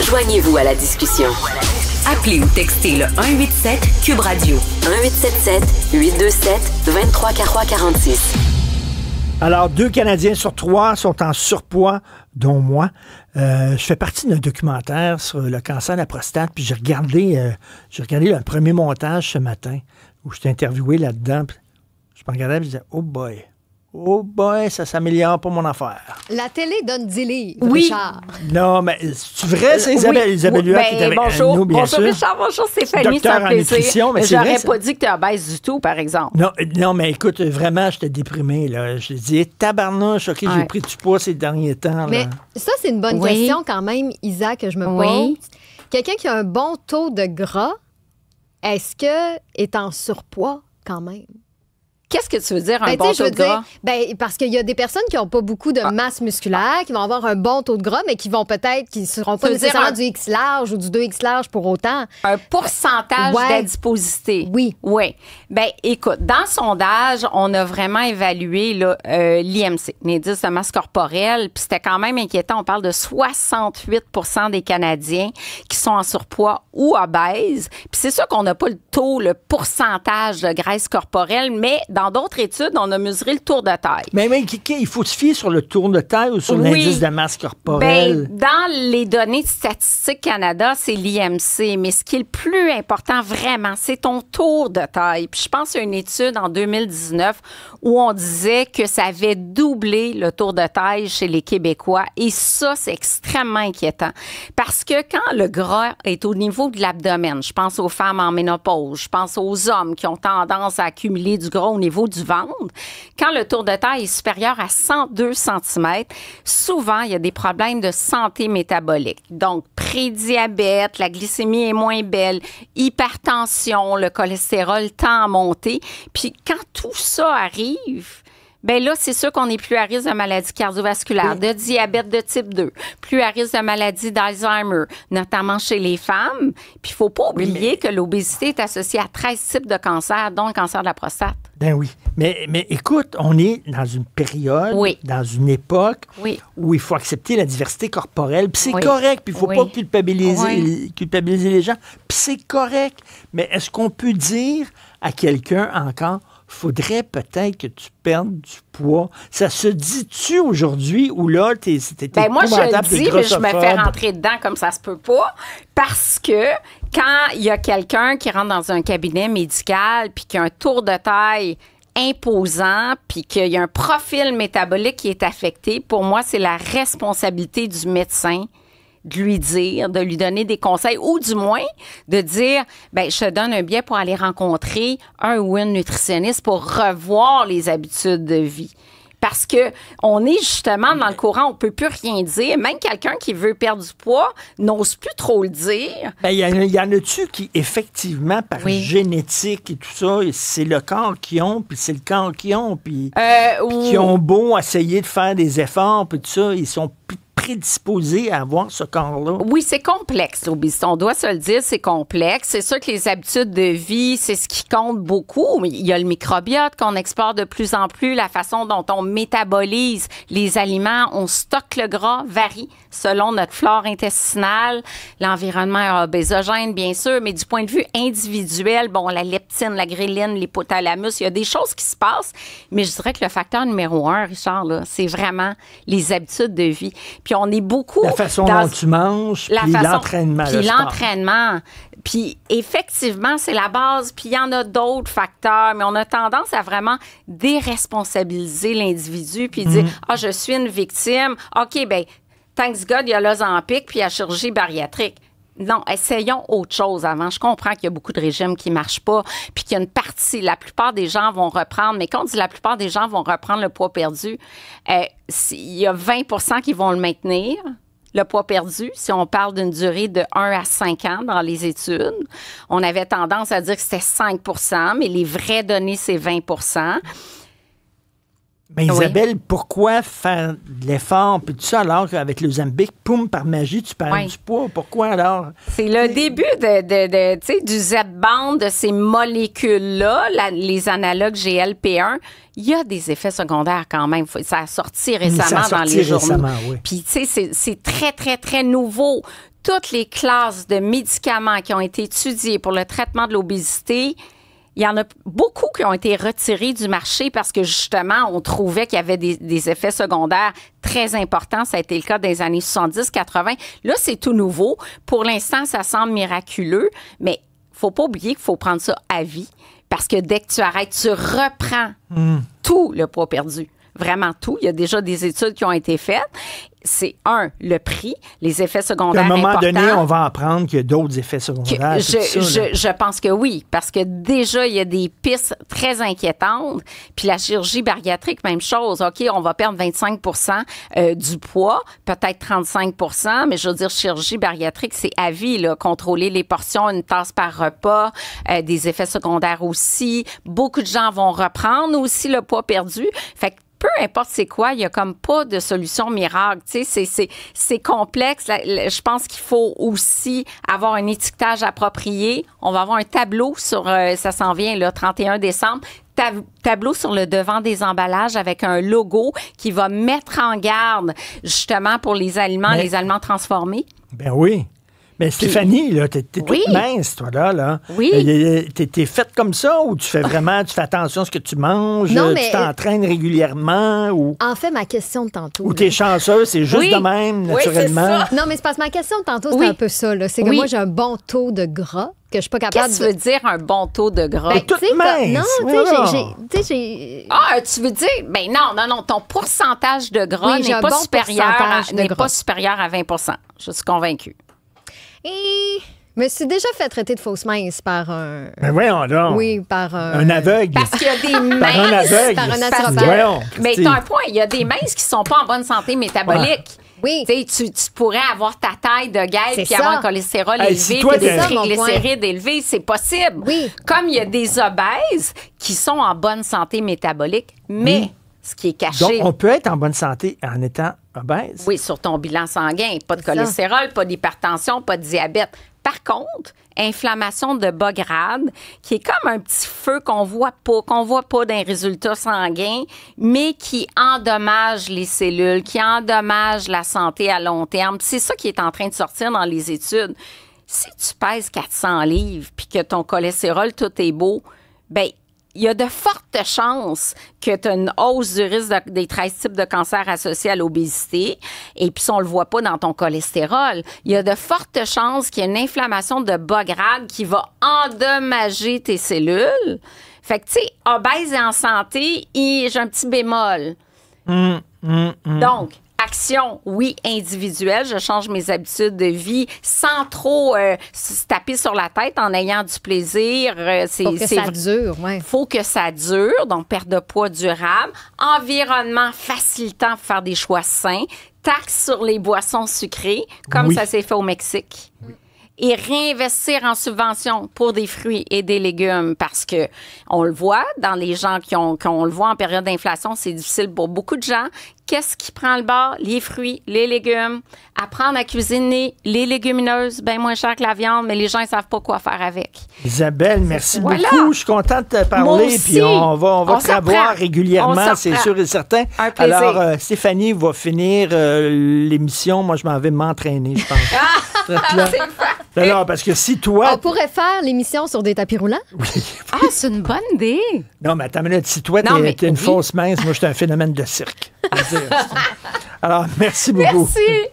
Joignez-vous à la discussion. Appelez ou textez le 187 Cube Radio 1877-827-2346. Alors, 2 Canadiens sur 3 sont en surpoids, dont moi. Je fais partie d'un documentaire sur le cancer de la prostate, puis j'ai regardé le premier montage ce matin, où je t'ai interviewé là-dedans. Je me regardais et je disais, oh boy, ça s'améliore pour mon affaire. La télé donne 10 livres, Oui. Richard. Non, mais c'est vrai, c'est Isabelle Huot qui est avec nous, bien sûr. Bonjour Richard, bonjour Stéphanie, Docteur ça en fait plaisir. nutrition, mais c'est J'aurais vrai, ça. pas dit que tu es obèse du tout, par exemple. Non, mais écoute, vraiment, j'étais déprimé, là. Je dis, tabarnouche, OK, j'ai pris du poids ces derniers temps, Mais là. ça, c'est une bonne Oui. question quand même, Isa, que je me pose. Oui. Quelqu'un qui a un bon taux de gras, est-ce que est en surpoids quand même? Qu'est-ce que tu veux dire, un Ben, bon tu sais, je taux veux de gras? dire, parce qu'il y a des personnes qui n'ont pas beaucoup de masse musculaire, qui vont avoir un bon taux de gras, mais qui ne seront pas Tu veux dire nécessairement un- du X large ou du 2X large pour autant. Un pourcentage Ouais. d'adiposité. Oui. Oui. Ben, écoute, dans le sondage, on a vraiment évalué l'IMC, l'indice de masse corporelle, puis c'était quand même inquiétant. On parle de 68% des Canadiens qui sont en surpoids ou obèses. Puis c'est sûr qu'on n'a pas le taux, le pourcentage de graisse corporelle, mais dans d'autres études, on a mesuré le tour de taille. Mais il faut se fier sur le tour de taille ou sur Oui. l'indice de masse corporelle? Ben, dans les données de Statistique Canada, c'est l'IMC. Mais ce qui est le plus important, vraiment, c'est ton tour de taille. Puis je pense à une étude en 2019 où on disait que ça avait doublé le tour de taille chez les Québécois. Et ça, c'est extrêmement inquiétant. Parce que quand le gras est au niveau de l'abdomen, je pense aux femmes en ménopause, je pense aux hommes qui ont tendance à accumuler du gras au niveau du ventre, quand le tour de taille est supérieur à 102 cm, souvent, il y a des problèmes de santé métabolique. Donc, prédiabète, la glycémie est moins belle, hypertension, le cholestérol tend à monter. Puis quand tout ça arrive, ben là, c'est sûr qu'on est plus à risque de maladies cardiovasculaires, de diabète de type 2, plus à risque de maladies d'Alzheimer, notamment chez les femmes. Puis il faut pas oublier que l'obésité est associée à 13 types de cancers, dont le cancer de la prostate. Ben oui. Mais écoute, on est dans une période, Oui. dans une époque Oui. où il faut accepter la diversité corporelle. Puis c'est Oui. correct. Puis il ne faut Oui. pas culpabiliser, Oui. culpabiliser les gens. Puis c'est correct. Mais est-ce qu'on peut dire à quelqu'un encore, faudrait peut-être que tu perdes du poids? Ça se dit-tu aujourd'hui ou là, c'était Ben moi, je le épouvantable, dis, t'es mais je me fais grossophobe? rentrer dedans comme ça se peut pas. Parce que quand il y a quelqu'un qui rentre dans un cabinet médical puis qui a un tour de taille imposant puis qu'il y a un profil métabolique qui est affecté, pour moi, c'est la responsabilité du médecin de lui dire, de lui donner des conseils ou du moins de dire, ben je te donne un billet pour aller rencontrer un ou une nutritionniste pour revoir les habitudes de vie. Parce que on est justement dans le courant, on peut plus rien dire. Même quelqu'un qui veut perdre du poids n'ose plus trop le dire. Ben, il y en a-tu qui, effectivement, par Oui. génétique et tout ça, c'est le corps qu'ils ont, puis c'est le corps qu'ils ont, puis Ou- qui ont beau essayer de faire des efforts, puis tout ça, ils sont prédisposés à avoir ce corps-là. Oui, c'est complexe, l'obésité. On doit se le dire, c'est complexe. C'est sûr que les habitudes de vie, c'est ce qui compte beaucoup. Mais il y a le microbiote qu'on explore de plus en plus, la façon dont on métabolise les aliments, on stocke le gras, varie selon notre flore intestinale, l'environnement obésogène, bien sûr, mais du point de vue individuel, bon, la leptine, la gréline, l'hypothalamus, il y a des choses qui se passent, mais je dirais que le facteur numéro 1, Richard, là, c'est vraiment les habitudes de vie. Puis on est beaucoup... La façon dont tu manges, puis l'entraînement. Puis le sport. l'entraînement. Puis effectivement, c'est la base. Puis il y en a d'autres facteurs, mais on a tendance à vraiment déresponsabiliser l'individu puis dire « Ah, je suis une victime. OK, bien, thanks God, il y a l'Ozempic puis la chirurgie bariatrique. » Non, essayons autre chose avant. Je comprends qu'il y a beaucoup de régimes qui ne marchent pas, puis qu'il y a une partie, la plupart des gens vont reprendre, mais quand on dit la plupart des gens vont reprendre le poids perdu, il y a 20% qui vont le maintenir, le poids perdu, si on parle d'une durée de 1 à 5 ans dans les études. On avait tendance à dire que c'était 5%, mais les vraies données, c'est 20%. Mais Isabelle, pourquoi faire de l'effort puis tout ça alors qu'avec le Ozempic, poum, par magie, tu perds du poids? Pourquoi alors? C'est le début tu sais, du Z-band, de ces molécules-là, les analogues GLP-1. Il y a des effets secondaires quand même. Ça a sorti récemment dans les journaux. Oui. Puis, tu sais, c'est très, très, très nouveau. toutes les classes de médicaments qui ont été étudiées pour le traitement de l'obésité, il y en a beaucoup qui ont été retirés du marché parce que, justement, on trouvait qu'il y avait des effets secondaires très importants. Ça a été le cas des années 70-80. Là, c'est tout nouveau. Pour l'instant, ça semble miraculeux, mais faut pas oublier qu'il faut prendre ça à vie parce que dès que tu arrêtes, tu reprends tout le poids perdu. Vraiment tout. Il y a déjà des études qui ont été faites. C'est le prix, les effets secondaires importants. À un moment donné, on va apprendre qu'il y a d'autres effets secondaires. Je pense que oui, parce que déjà, il y a des pistes très inquiétantes. Puis la chirurgie bariatrique, même chose. OK, on va perdre 25 du poids, peut-être 35 mais je veux dire, chirurgie bariatrique, c'est à vie, là. Contrôler les portions, une tasse par repas, des effets secondaires aussi. Beaucoup de gens vont reprendre aussi le poids perdu. Fait que peu importe c'est quoi, il y a comme pas de solution miracle. Tu sais, c'est complexe. Je pense qu'il faut aussi avoir un étiquetage approprié. On va avoir un tableau sur, ça s'en vient, le 31 décembre, tableau sur le devant des emballages avec un logo qui va mettre en garde justement pour les aliments transformés. Ben oui. Mais Stéphanie, là, t'es toute mince, toi, là. Oui. T'es faite comme ça ou tu fais attention à ce que tu manges? Non, tu t'entraînes régulièrement? Ou... En fait, ma question de tantôt. Ou t'es chanceuse, c'est juste de même, naturellement? Non, mais c'est parce que ma question de tantôt, c'est un peu ça, là. C'est que moi, j'ai un bon taux de gras que je suis pas capable Qu'est-ce que tu veux dire, un bon taux de gras? Ben, toute mince. Non, tu sais, j'ai... Ah, tu veux dire... Ben non, ton pourcentage de gras n'est pas supérieur à 20 Je suis convaincue. Et je me suis déjà fait traiter de fausse mince par un... Mais voyons donc. Oui, par un aveugle. Parce qu'il y a des minces... Par un aveugle. Par un naturopathe. Mais t'as un point, il y a des minces qui sont pas en bonne santé métabolique. Oui. Tu pourrais avoir ta taille de guêpe puis avoir un cholestérol élevé puis des triglycérides élevés, c'est possible. Oui. Comme il y a des obèses qui sont en bonne santé métabolique, mais ce qui est caché... Donc, on peut être en bonne santé en étant obèse? Oui, sur ton bilan sanguin. Pas de cholestérol, pas d'hypertension, pas de diabète. Par contre, inflammation de bas grade, qui est comme un petit feu qu'on voit pas d'un résultat sanguin, mais qui endommage les cellules, qui endommage la santé à long terme. C'est ça qui est en train de sortir dans les études. Si tu pèses 400 livres puis que ton cholestérol, tout est beau, ben il y a de fortes chances que tu as une hausse du risque des 13 types de cancers associés à l'obésité. Et puis, si on le voit pas dans ton cholestérol, il y a de fortes chances qu'il y ait une inflammation de bas grade qui va endommager tes cellules. Fait que, tu sais, obèse et en santé, j'ai un petit bémol. Donc, action, oui, individuelle. Je change mes habitudes de vie sans trop se taper sur la tête en ayant du plaisir. Faut que ça dure, oui. Faut que ça dure, donc perte de poids durable. Environnement facilitant pour faire des choix sains. Taxe sur les boissons sucrées, comme ça s'est fait au Mexique. Oui. Et réinvestir en subventions pour des fruits et des légumes parce que on le voit dans les gens qu'on le voit en période d'inflation, c'est difficile pour beaucoup de gens. Qu'est-ce qui prend le bord? Les fruits, les légumes. Apprendre à cuisiner les légumineuses, bien moins cher que la viande, mais les gens ne savent pas quoi faire avec. Isabelle, merci beaucoup. Je suis contente de te parler. Puis on va te revoir régulièrement, c'est sûr et certain. Un plaisir. Alors, Stéphanie va finir l'émission. Moi, je m'en vais m'entraîner, je pense. Alors, parce que si toi... On pourrait faire l'émission sur des tapis roulants? Oui. Ah, c'est une bonne idée. Non, mais attends une minute. Si toi, t'es une fausse mince, moi, je suis un phénomène de cirque. Alors, merci beaucoup. Merci.